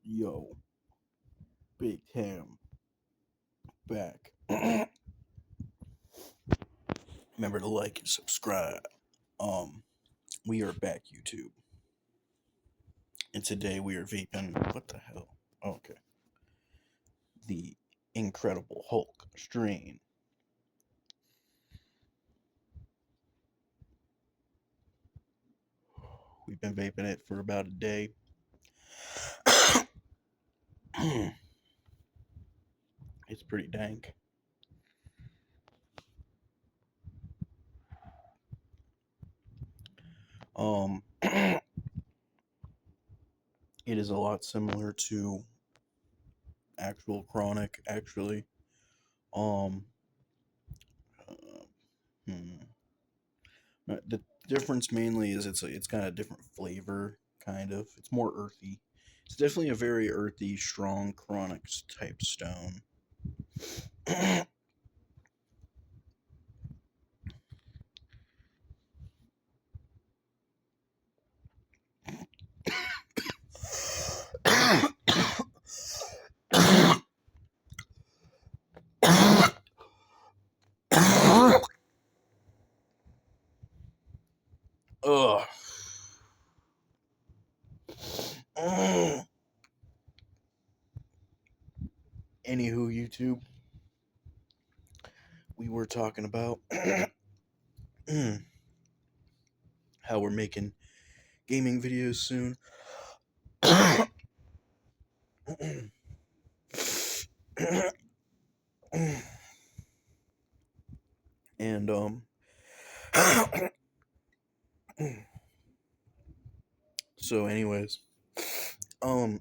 Yo, Big Ham back. Remember to like and subscribe. Um, we are back, YouTube, and today we are vaping. What the hell? Okay, the Incredible Hulk strain. We've been vaping it for about a day. It's pretty dank. It is a lot similar to actual chronic, actually. Um, uh, hmm. The difference mainly is it's got a different flavor, kind of. It's more earthy. It's definitely a very earthy, strong chronic type stone. Ugh. Anywho, YouTube, we were talking about how we're making gaming videos soon. And so anyways, um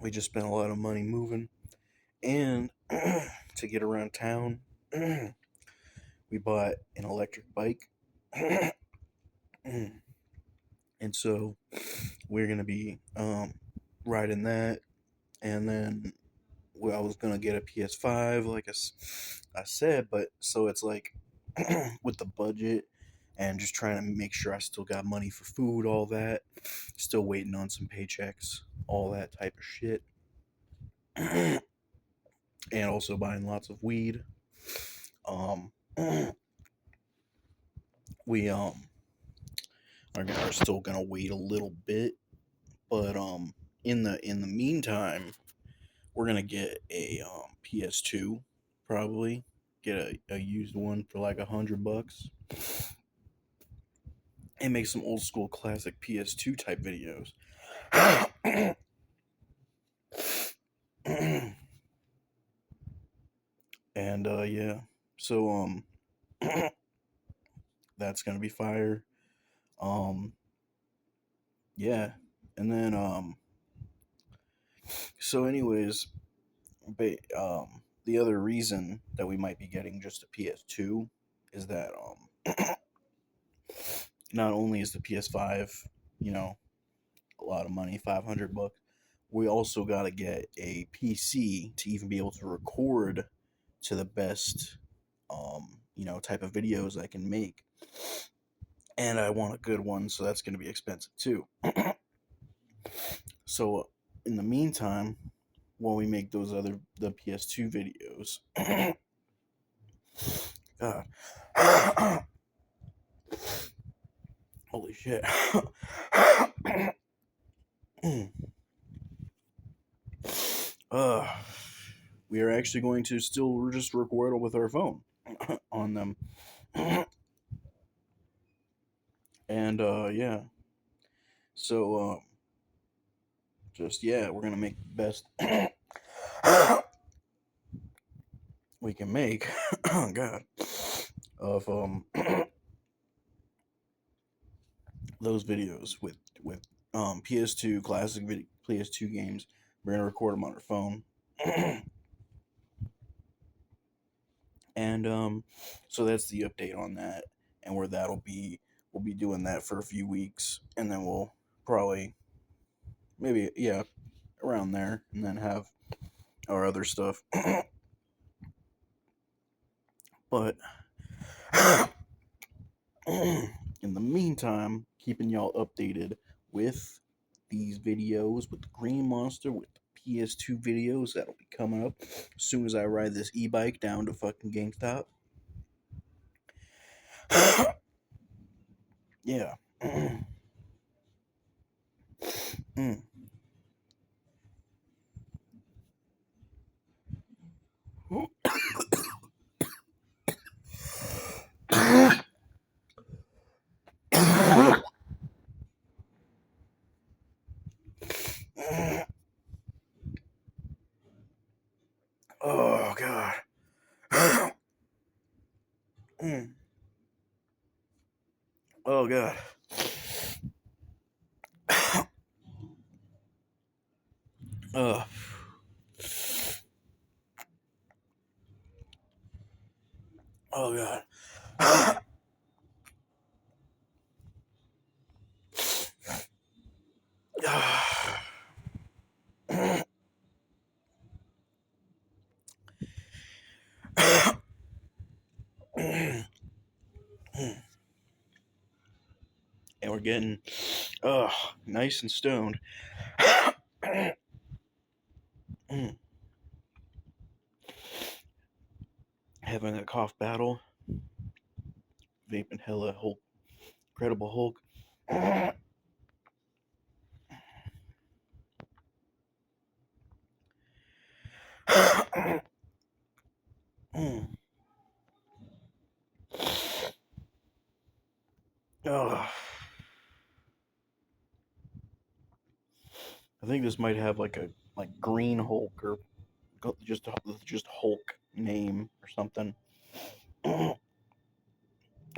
we just spent a lot of money moving, and to get around town, we bought an electric bike. And so we're gonna be riding that, and then I was gonna get a PS5, like I said, but so it's like with the budget and just trying to make sure I still got money for food, all that. Still waiting on some paychecks, all that type of shit, and also buying lots of weed. Um, we are still gonna wait a little bit, but in the meantime, we're gonna get a PS2, probably get a used one for like $100, and make some old school classic PS2 type videos. And yeah, so that's gonna be fire. Um, yeah, and then so anyways, the other reason that we might be getting just a PS2 is that not only is the PS5, you know, a lot of money, $500, we also got to get a PC to even be able to record to the best, type of videos I can make. And I want a good one, so that's going to be expensive too. So in the meantime, while we make the PS2 videos, God, holy shit. uh, we are actually going to still just record with our phone on them. And yeah, so just yeah, we're gonna make the best we can make. Oh God, of those videos with PS2 classic PS2 games. We're gonna record them on our phone. And so that's the update on that, and where that'll be. We'll be doing that for a few weeks, and then we'll probably maybe around there, and then have our other stuff. But in the meantime, keeping y'all updated with these videos with the green monster with the PS2 videos that'll be coming up as soon as I ride this e-bike down to fucking GameStop. Yeah. Mm. Oh god. Mm. Oh god. Oh. Oh god. And we're getting nice and stoned. Having a cough battle, vaping hella Hulk, Incredible Hulk. Oh, I think this might have like a Green Hulk or just Hulk name or something. I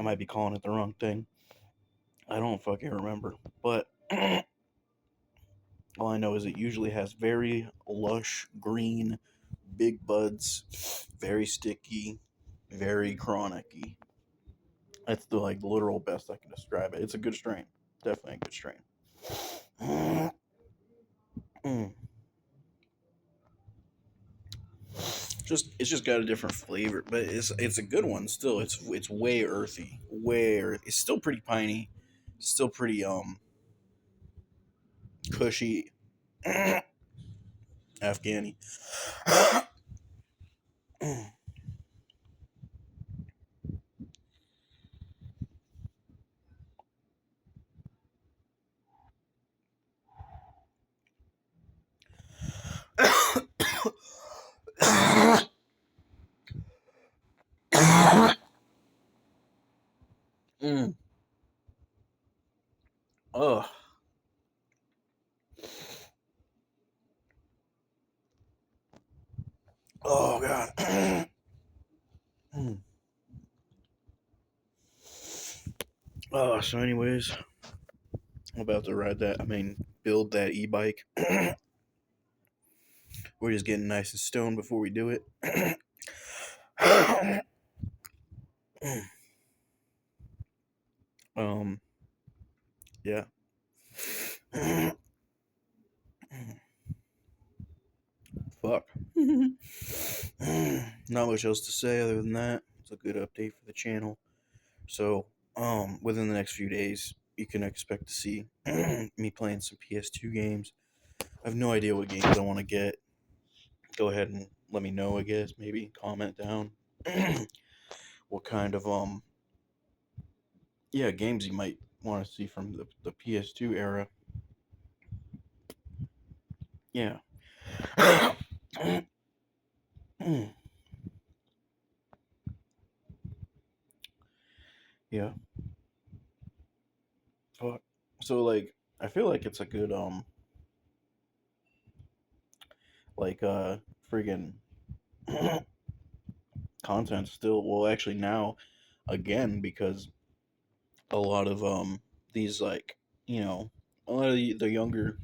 might be calling it the wrong thing. I don't fucking remember, but all I know is it usually has very lush green, big buds, very sticky, very chronicy. That's the literal best I can describe it. It's a good strain, definitely a good strain. Mm. Just it's just got a different flavor, but it's a good one still. It's way earthy, way earthy. It's still pretty piney, still pretty cushy, Afghani. Mm. Oh, oh god. Mm. So anyways, I'm about to ride that. I mean, build that e-bike. We're just getting nice and stoned before we do it. um, yeah. Fuck. Not much else to say other than that. It's a good update for the channel. So, within the next few days, you can expect to see me playing some PS2 games. I have no idea what games I want to get. Go ahead and let me know, I guess. Maybe comment down what kind of yeah, games you might want to see from the PS2 era. Yeah. Yeah. Fuck. So I feel like it's a good like friggin' content still. Well, actually now again because a lot of these a lot of the younger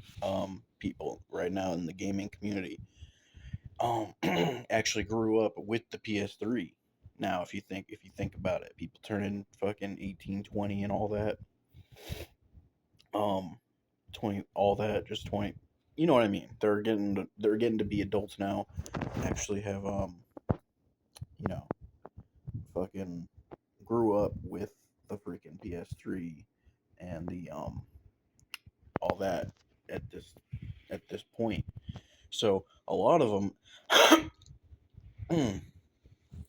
people right now in the gaming community actually grew up with the PS3. Now, if you think about it, people turning fucking 18, 20 and all that. Um 20 all that just 20, you know what I mean? They're getting to be adults now and actually have you know, fucking grew up with the freaking PS3 and the all that. at this point. So a lot of them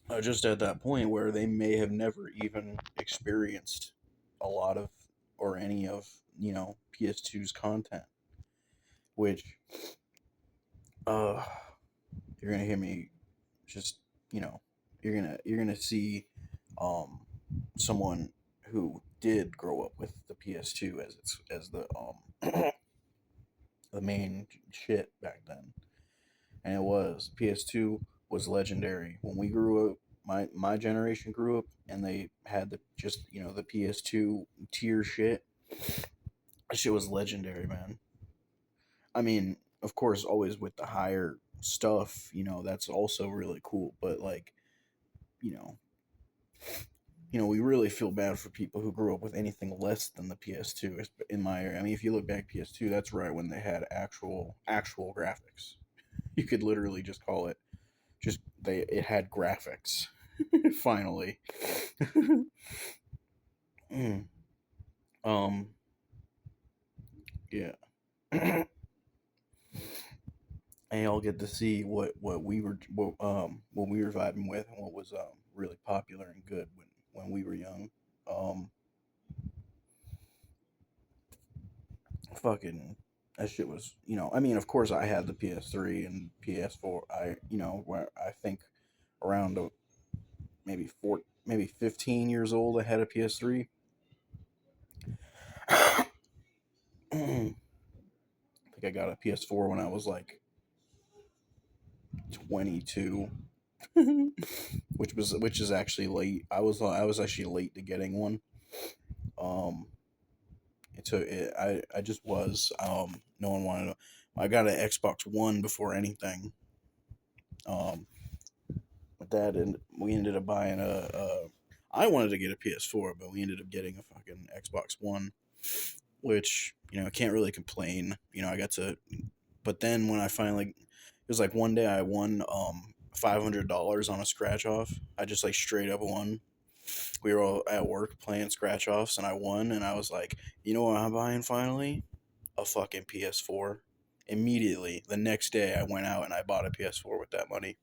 are just at that point where they may have never even experienced a lot of or any of PS2's content, which uh you're gonna hear me just you know you're gonna see um someone who did grow up with the PS2 as the main shit back then, and it was PS2 was legendary when we grew up. My generation grew up, and they had the just the PS2 tier shit. That shit was legendary, man. I mean, of course, always with the higher stuff, that's also really cool. But like, you know, we really feel bad for people who grew up with anything less than the PS2. In my area, I mean, if you look back PS2, that's right when they had actual graphics. You could literally just call it just they it had graphics. Finally. Mm. um yeah. And y'all get to see what we were vibing with and what was really popular and good when we were young. Um Fucking that shit was, I mean, of course I had the PS3 and PS4. Where I think around maybe 15 years old I had a PS3. I think I got a PS4 when I was like 22. Which is actually late. I was actually late to getting one. Um, I just was. No one wanted to. I got an Xbox One before anything. Um, with that, and we ended up buying I wanted to get a PS4, but we ended up getting a fucking Xbox One, which I can't really complain. I got to. But then when I finally, it was like one day I won $500 on a scratch off. I just like straight up won. We were all at work playing scratch offs, and I won. And I was like, you know what I'm buying finally? A fucking PS4. Immediately, the next day, I went out and I bought a PS4 with that money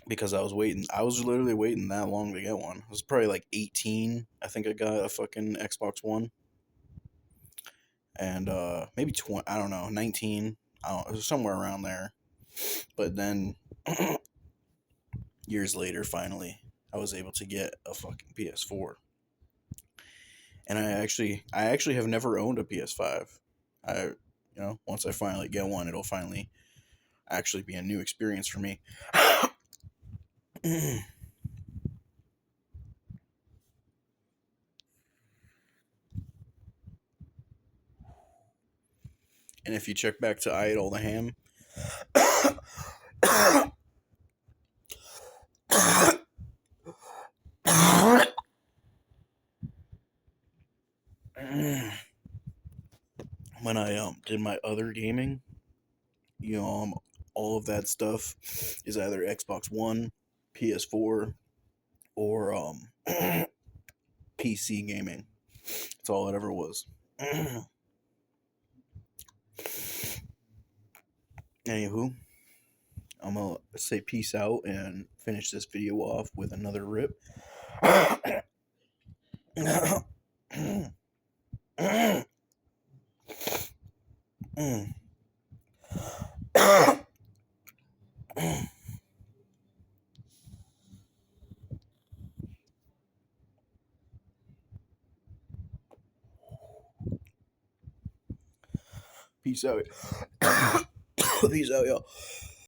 because I was waiting. I was literally waiting that long to get one. I was probably like 18. I think I got a fucking Xbox One, and maybe 20. I don't know, 19. I don't. It was somewhere around there. But then years later, finally, I was able to get a fucking PS4. And I actually have never owned a PS5. Once I finally get one, it'll finally actually be a new experience for me. And if you check back to Idle the Ham, when I did my other gaming, all of that stuff is either Xbox One, PS4, or PC gaming. That's all it ever was. Anywho, I'm gonna say peace out and finish this video off with another rip. Peace out. Peace out, y'all.